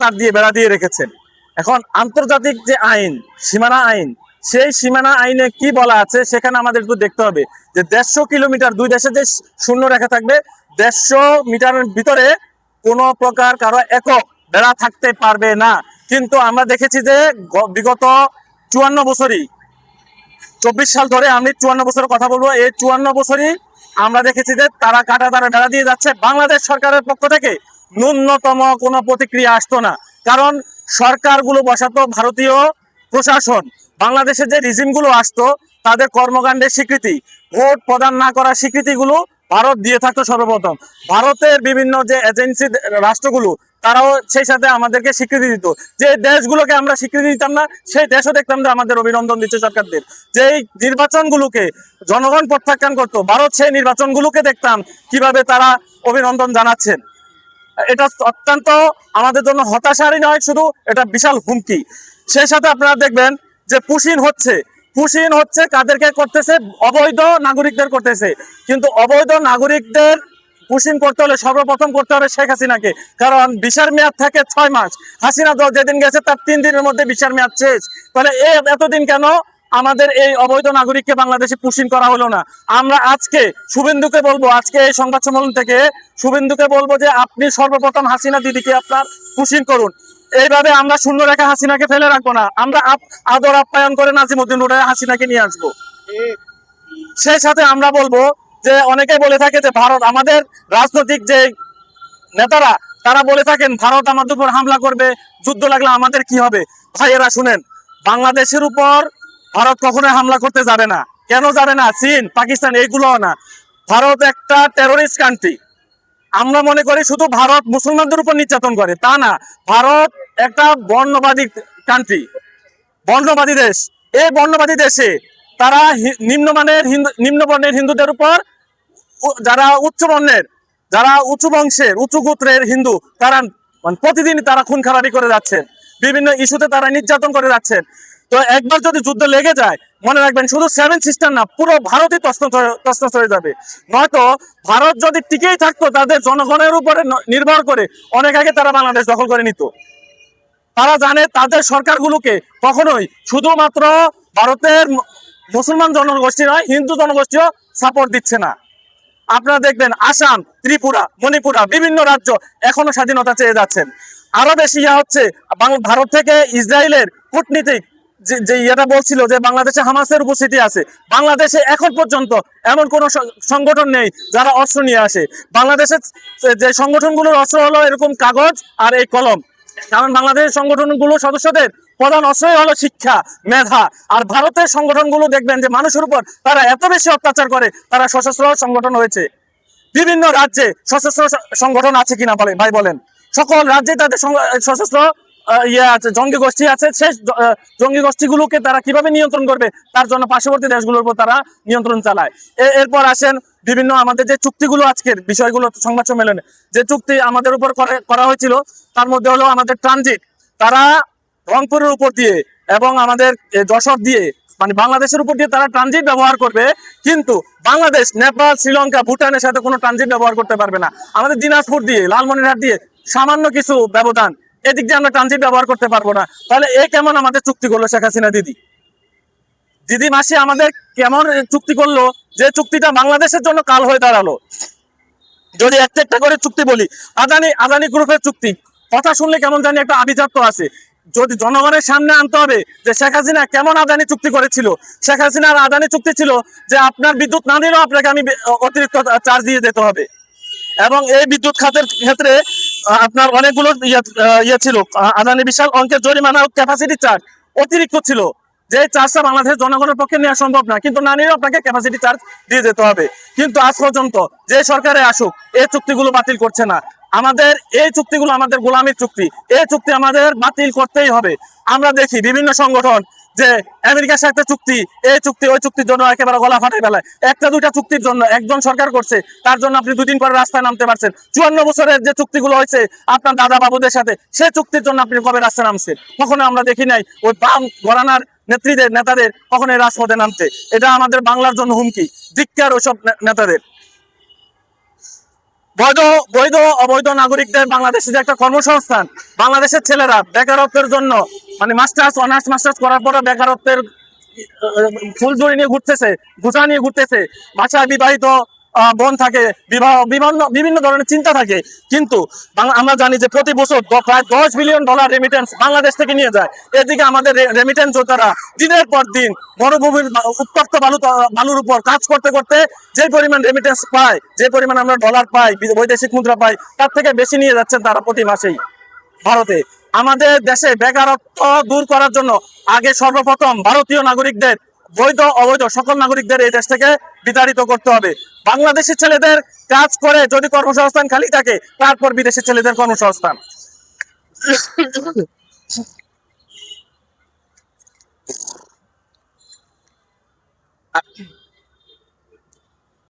তার দিয়ে বেড়া দিয়ে রেখেছেন। এখন আন্তর্জাতিক যে আইন, সীমানা আইন, সেই সীমানা আইনে কি বলা আছে সেখানে আমাদের একটু দেখতে হবে যে 150 কিলোমিটার দুই দেশে যে শূন্য রেখা থাকবে, 150 মিটারের ভিতরে কোনো প্রকার কারো একক বেড়া থাকতে পারবে না। কিন্তু আমরা দেখেছি যে বিগত 54 বছরই, 24 সাল ধরে, আমি 54 বছরের কথা বলবো, এই 54 বছরই আমরা দেখেছি যে তারা কাটা তারা বেড়া দিয়ে যাচ্ছে। বাংলাদেশ সরকারের পক্ষ থেকে ন্যূনতম কোনো প্রতিক্রিয়া আসতো না, কারণ সরকারগুলো বসাতো ভারতীয় প্রশাসন। বাংলাদেশে যে রিজিমগুলো আসতো তাদের কর্মকাণ্ডের স্বীকৃতি, ভোট প্রদান না করার স্বীকৃতিগুলো ভারত দিয়ে থাকতো সর্বপ্রথম। ভারতের বিভিন্ন যে এজেন্সি রাষ্ট্রগুলো তারাও সেই সাথে আমাদেরকে স্বীকৃতি দিত। যে দেশগুলোকে আমরা স্বীকৃতি দিতাম না সেই দেশও দেখতাম যে আমাদের অভিনন্দন দিচ্ছে সরকারদের। যে এই নির্বাচনগুলোকে জনগণ প্রত্যাখ্যান করতো, ভারত সেই নির্বাচনগুলোকে দেখতাম কিভাবে তারা অভিনন্দন জানাচ্ছেন। এটা অত্যন্ত আমাদের জন্য হতাশারই নয়, শুধু এটা বিশাল হুমকি। সেই সাথে আপনারা দেখবেন যে পুশিন হচ্ছে কাদেরকে করতেছে? অবৈধ নাগরিকদের করতেছে। কিন্তু অবৈধ নাগরিকদের পুশিন করতে হলে সর্বপ্রথম করতে হবে শেখ হাসিনাকে, কারণ ভিসার মেয়াদ থাকে 6 মাস। হাসিনা যেদিন গেছে তার 3 দিনের মধ্যে ভিসার মেয়াদ শেষ। তাহলে এতদিন কেন আমাদের এই অবৈধ নাগরিককে বাংলাদেশে পুশিন করা হলো না? আমরা আজকে শুভেন্দুকে বলবো, আজকে এই সংবাদ সম্মেলন থেকে শুভেন্দুকে বলবো যে আপনি সর্বপ্রথম হাসিনা দিদিকে আপনার পুশিন করুন। এইভাবে আমরা শূন্য রেখা হাসিনাকে ফেলে রাখবো না, আমরা আদর আপ্যায়ন করে নাজিমুদ্দিন উঠে হাসিনাকে নিয়ে আসবো। সেই সাথে আমরা বলবো যে অনেকে বলে থাকে যে ভারত, আমাদের রাজনৈতিক যে নেতারা তারা বলে থাকেন ভারত আমাদের উপর হামলা করবে, যুদ্ধ লাগলে আমাদের কি হবে? ভাইয়েরা শুনেন, বাংলাদেশের উপর ভারত কখনোই হামলা করতে যাবে না। কেন যাবে না? চীন, পাকিস্তান এইগুলো না, ভারত একটা টেরোরিস্ট কান্ট্রি। আমরা মনে করি শুধু ভারত মুসলমানদের উপর নির্যাতন করে, তা না। ভারত একটা বর্ণবাদী কান্ট্রি, বর্ণবাদী দেশ। এই বর্ণবাদী দেশে তারা নিম্ন বর্ণের হিন্দুদের উপর, যারা উচ্চ বর্ণের, যারা উঁচু বংশের, উঁচু গোত্রের হিন্দু, তারা প্রতিদিন তারা খুন খারাপি করে যাচ্ছেন, বিভিন্ন ইস্যুতে তারা নির্যাতন করে যাচ্ছেন। তো একবার যদি যুদ্ধ লেগে যায়, মনে রাখবেন শুধু 7 সিস্টার না, পুরো ভারতই তছনছ হয়ে যাবে। নয়তো ভারত যদি টিকেই থাকতো তাদের জনগণের উপরে নির্ভর করে, অনেক আগে তারা বাংলাদেশ দখল করে নিত। তারা জানে তাদের সরকারগুলোকে কখনোই শুধুমাত্র ভারতের মুসলমান জনগোষ্ঠী নয়, হিন্দু জনগোষ্ঠীও সাপোর্ট দিচ্ছে না। আপনারা দেখবেন আসাম, ত্রিপুরা, মণিপুরা, বিভিন্ন রাজ্য এখনো স্বাধীনতা চেয়ে যাচ্ছেন। আরো বেশি হচ্ছে ভারত থেকে ইসরায়েলের কূটনীতিক যে এটা বলছিল যে বাংলাদেশে হামাসের উপস্থিতি আছে। বাংলাদেশে এখন পর্যন্ত এমন কোন সংগঠন নেই যারা অস্ত্র নিয়ে আসে। বাংলাদেশের যে সংগঠনগুলোর অস্ত্র হলো এরকম কাগজ আর এই কলম, কারণ বাংলাদেশের সংগঠনগুলো সদস্যদের প্রধান অস্ত্রই হলো শিক্ষা, মেধা। আর ভারতের সংগঠনগুলো দেখবেন যে মানুষের উপর তারা এত বেশি অত্যাচার করে, তারা সশস্ত্র সংগঠন হয়েছে। বিভিন্ন রাজ্যে সশস্ত্র সংগঠন আছে কিনা ভাই বলেন? সকল রাজ্যে তাদের সশস্ত্র আছে, জঙ্গি গোষ্ঠী আছে। সেই জঙ্গি গোষ্ঠীগুলোকে তারা কিভাবে নিয়ন্ত্রণ করবে তার জন্য পার্শ্ববর্তী দেশগুলোর উপর তারা নিয়ন্ত্রণ চালায়। এরপর আসেন বিভিন্ন আমাদের যে চুক্তিগুলো, আজকের বিষয়গুলো সংবাদ সম্মেলনে যে চুক্তি আমাদের উপর করা হয়েছিল, তার মধ্যে হলো আমাদের ট্রানজিট। তারা রংপুরের উপর দিয়ে এবং আমাদের যশোর দিয়ে, মানে বাংলাদেশের উপর দিয়ে তারা ট্রানজিট ব্যবহার করবে, কিন্তু বাংলাদেশ, নেপাল, শ্রীলঙ্কা, ভুটানের সাথে কোনো ট্রানজিট ব্যবহার করতে পারবে না। আমাদের দিনাজপুর দিয়ে, লালমনিরহাট দিয়ে সামান্য কিছু ব্যবধান, এদিক দিয়ে আমরা ট্রানজিট ব্যবহার করতে পারবো না। তাহলে কেমন আমাদের চুক্তি করলো শেখ হাসিনা দিদি মাসি আমাদের কেমন চুক্তি করলো, যে চুক্তিটা বাংলাদেশের জন্য কাল হয়ে দাঁড়ালো। যদি একটা করে চুক্তি বলি, আদানি গ্রুপের চুক্তি, কথা শুনলে কেমন জানি একটা আভিজাত্য আছে। যদি জনগণের সামনে আনতে হবে যে শেখ হাসিনা কেমন আদানি চুক্তি করেছিল। শেখ হাসিনার আদানি চুক্তি ছিল যে আপনার বিদ্যুৎ না দিলেও আপনাকে আমি অতিরিক্ত চার্জ দিয়ে দিতে হবে। এবং এই বিদ্যুৎ খাতের ক্ষেত্রে আপনার অনেকগুলো ইয়ে ছিল, আদানি বিশাল অঙ্কের জরিমানা, ক্যাপাসিটি চার্জ অতিরিক্ত ছিল, যে চার্জটা বাংলাদেশের জনগণের পক্ষে নেওয়া সম্ভব না, কিন্তু না নিলেও আপনাকে ক্যাপাসিটি চার্জ দিয়ে যেতে হবে। কিন্তু আজ পর্যন্ত যে সরকারে আসুক এই চুক্তিগুলো বাতিল করছে না। আমাদের এই চুক্তিগুলো আমাদের গোলামির চুক্তি, এই চুক্তি আমাদের বাতিল করতেই হবে। আমরা দেখি বিভিন্ন সংগঠন যে আমেরিকার সাথে চুক্তি, এই চুক্তি ওই চুক্তির জন্য একেবারে গলা ফাটাই ফেলায়। একটা দুইটা চুক্তির জন্য একজন সরকার করছে, তার জন্য আপনি 2 দিন পরে রাস্তায় নামতে পারছেন। 54 বছরের যে চুক্তিগুলো হয়েছে আপনার দাদা বাবুদের সাথে, সেই চুক্তির জন্য আপনি কবে রাস্তায় নামছেন? কখনো আমরা দেখি নাই ওই বাম ঘরানার নেতাদের কখনো রাজপথে নামতে। এটা আমাদের বাংলার জন্য হুমকি। ধিক্কার ওইসব নেতাদের। বৈধ বৈধ অবৈধ নাগরিকদের বাংলাদেশে যে একটা কর্মসংস্থান, বাংলাদেশের ছেলেরা বেকারত্বের জন্য মানে মাস্টার্স অনার্স মাস্টার্স করার পরে বেকারত্বের ফুলঝুরি নিয়ে ঘুরতেছে, গুছা নিয়ে ঘুরতেছে, বাসায় বিবাহিত বোন থাকে, বিবাহ বিভিন্ন বিভিন্ন ধরনের চিন্তা থাকে, কিন্তু আমরা জানি যে প্রতি বছর প্রায় $10 বিলিয়ন রেমিটেন্স বাংলাদেশ থেকে নিয়ে যায়। এদিকে আমাদের রেমিটেন্স যোদ্ধারা দিনের পর দিন মরুভূমির উত্তপ্ত বালুর উপর কাজ করতে করতে যে পরিমাণ রেমিটেন্স পায়, যে পরিমাণ আমরা ডলার পাই, বৈদেশিক মুদ্রা পাই, তার থেকে বেশি নিয়ে যাচ্ছেন তারা প্রতি মাসেই ভারতে। আমাদের দেশে বেকারত্ব দূর করার জন্য আগে সর্বপ্রথম ভারতীয় নাগরিকদের, বৈধ অবৈধ সকল নাগরিকদের এই দেশ থেকে বিতাড়িত করতে হবে। বাংলাদেশি ছেলেদের কাজ করে যদি কর্মসংস্থান খালি থাকে, তারপর বিদেশি ছেলেদের কর্মসংস্থান।